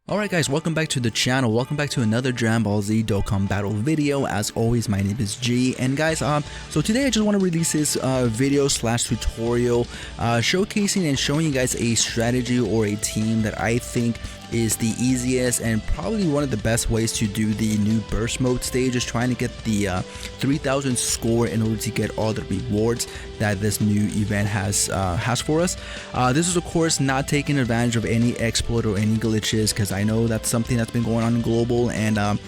Alright guys, welcome back to the channel. Welcome back to another Dragon Ball Z Dokkan Battle video. As always, my name is G, and guys, so today I just want to release this video slash tutorial showcasing and showing you guys a strategy or a team that I think is the easiest and probably one of the best ways to do the new burst mode stage, is trying to get the 3000 score in order to get all the rewards that this new event has for us. This is of course not taking advantage of any exploit or any glitches, because I know that's something that's been going on in global, and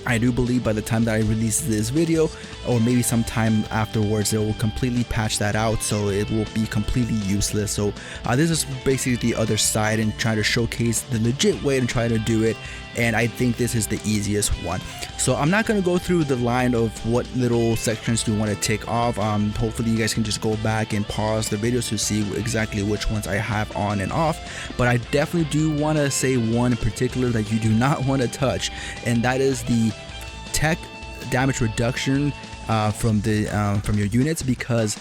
I do believe by the time that I release this video, or maybe sometime afterwards, they will completely patch that out, so it will be completely useless. So this is basically the other side and trying to showcase the legit way to try to do it, and I think this is the easiest one. So I'm not going to go through the line of what little sections you want to tick off. Hopefully you guys can just go back and pause the videos to see exactly which ones I have on and off, but I definitely do want to say one in particular that you do not want to touch, and that is the tech damage reduction from your units, because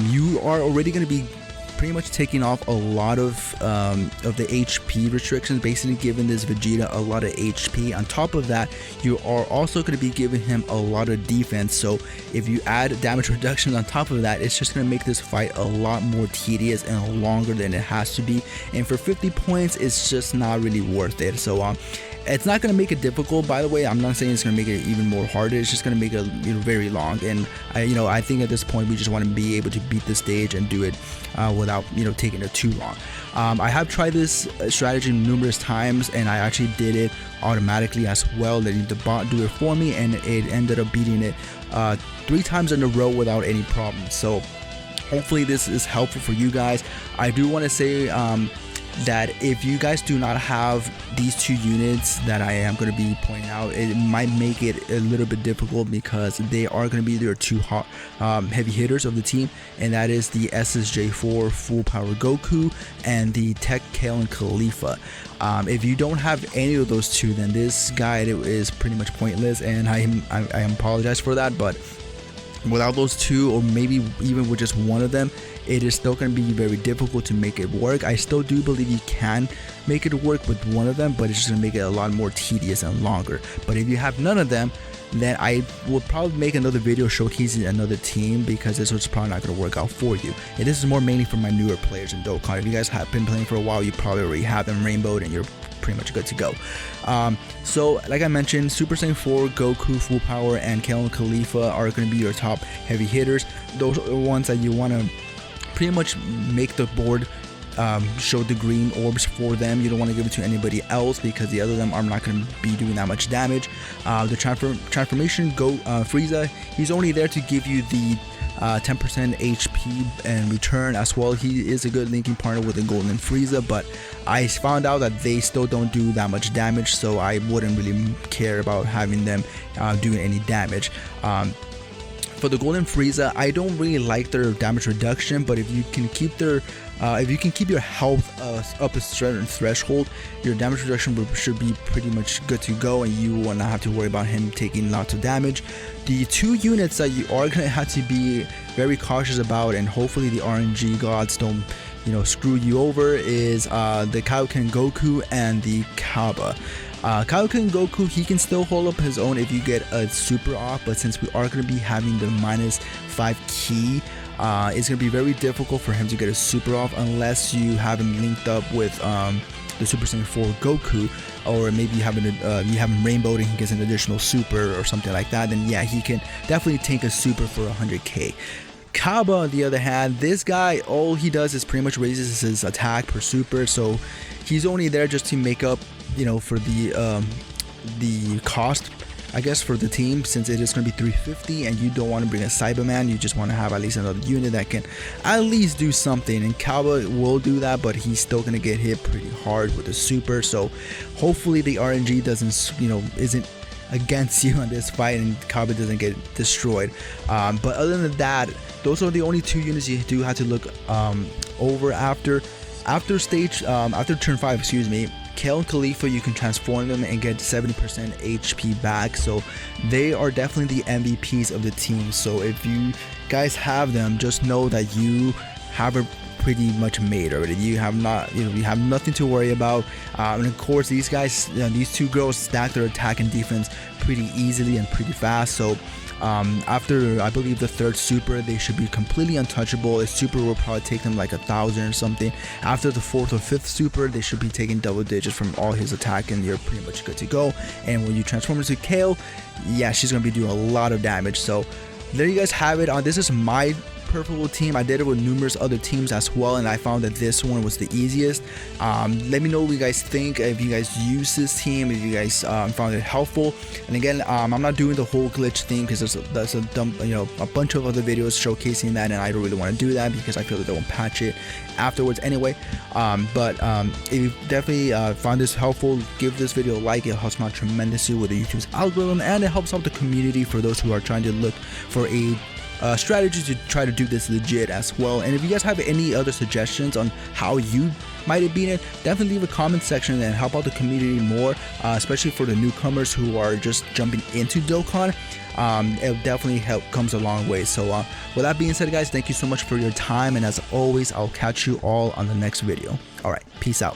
you are already going to be pretty much taking off a lot of the HP restrictions, basically giving this Vegeta a lot of HP. On top of that, you are also going to be giving him a lot of defense, so if you add damage reduction on top of that, it's just going to make this fight a lot more tedious and longer than it has to be, and for 50 points it's just not really worth it. So it's not going to make it difficult, by the way. I'm not saying it's going to make it even more harder. It's just going to make it very long, and I think at this point we just want to be able to beat the stage and do it without taking it too long. I have tried this strategy numerous times, and I actually did it automatically as well, letting the bot do it for me, and it ended up beating it 3 times in a row without any problems. So hopefully this is helpful for you guys. I do want to say that if you guys do not have these 2 units that I am going to be pointing out, it might make it a little bit difficult, because they are going to be their 2 hot heavy hitters of the team, and that is the SSJ4 full power Goku and the Tech Kale and Khalifa. If you don't have any of those 2, then this guide is pretty much pointless, and I apologize for that, but without those 2, or maybe even with just one of them, it is still going to be very difficult to make it work. I still do believe you can make it work with one of them, but it's just going to make it a lot more tedious and longer. But if you have none of them, then I will probably make another video showcasing another team, because this was probably not going to work out for you. And this is more mainly for my newer players in Dokkan. If you guys have been playing for a while, you probably already have them rainbowed and you're pretty much good to go. So like I mentioned, Super Saiyan 4, Goku full power, and Kale and Khalifa are going to be your top heavy hitters. Those are the ones that you want to pretty much make the board show the green orbs for them. You don't want to give it to anybody else, because the other them are not going to be doing that much damage. The transformation Frieza, he's only there to give you the 10% HP and return as well. He is a good linking partner with the Golden Frieza, but I found out that they still don't do that much damage, so I wouldn't really care about having them doing any damage. For the Golden Frieza, I don't really like their damage reduction, but if you can keep their your health up a certain threshold, your damage reduction should be pretty much good to go, and you will not have to worry about him taking lots of damage. The 2 units that you are gonna have to be very cautious about, and hopefully the RNG gods don't screw you over, is the Kaioken Goku and the Kaba. Kaioken Goku, he can still hold up his own if you get a super off, but since we are going to be having the -5 key, it's going to be very difficult for him to get a super off unless you have him linked up with the Super Saiyan 4 Goku, or maybe you have him rainbowed and he gets an additional super or something like that. Then yeah, he can definitely take a super for 100k. Kaba, on the other hand, this guy, all he does is pretty much raises his attack per super, so he's only there just to make up for the cost, I guess, for the team, since it is going to be 350 and you don't want to bring a Cyberman. You just want to have at least another unit that can at least do something, and Kaba will do that, but he's still going to get hit pretty hard with the super. So hopefully the RNG isn't against you on this fight and Kaba doesn't get destroyed. But other than that, those are the only 2 units you do have to look over after turn 5, excuse me. Kale and Khalifa, you can transform them and get 70% HP back, so they are definitely the MVPs of the team. So if you guys have them, just know that you have a pretty much made already. You have nothing to worry about. And of course, these guys, these two girls stack their attack and defense pretty easily and pretty fast. So after, I believe, the third super, they should be completely untouchable. A super will probably take them like 1,000 or something. After the fourth or fifth super, they should be taking double digits from all his attack, and you're pretty much good to go. And when you transform into Kale, yeah, she's gonna be doing a lot of damage. So there you guys have it. This is my purple team. I did it with numerous other teams as well, and I found that this one was the easiest. Let me know what you guys think, if you guys use this team, if you guys found it helpful. And again, I'm not doing the whole glitch thing because there's a bunch of other videos showcasing that, and I don't really want to do that because I feel that they won't patch it afterwards anyway. But if you definitely found this helpful, give this video a like. It helps me out tremendously with the YouTube's algorithm, and it helps out the community for those who are trying to look for a strategy to try to do this legit as well. And if you guys have any other suggestions on how you might have beaten it, definitely leave a comment section and help out the community more, especially for the newcomers who are just jumping into Dokkan. It definitely comes a long way. So with that being said, guys, thank you so much for your time, and as always, I'll catch you all on the next video. All right, peace out.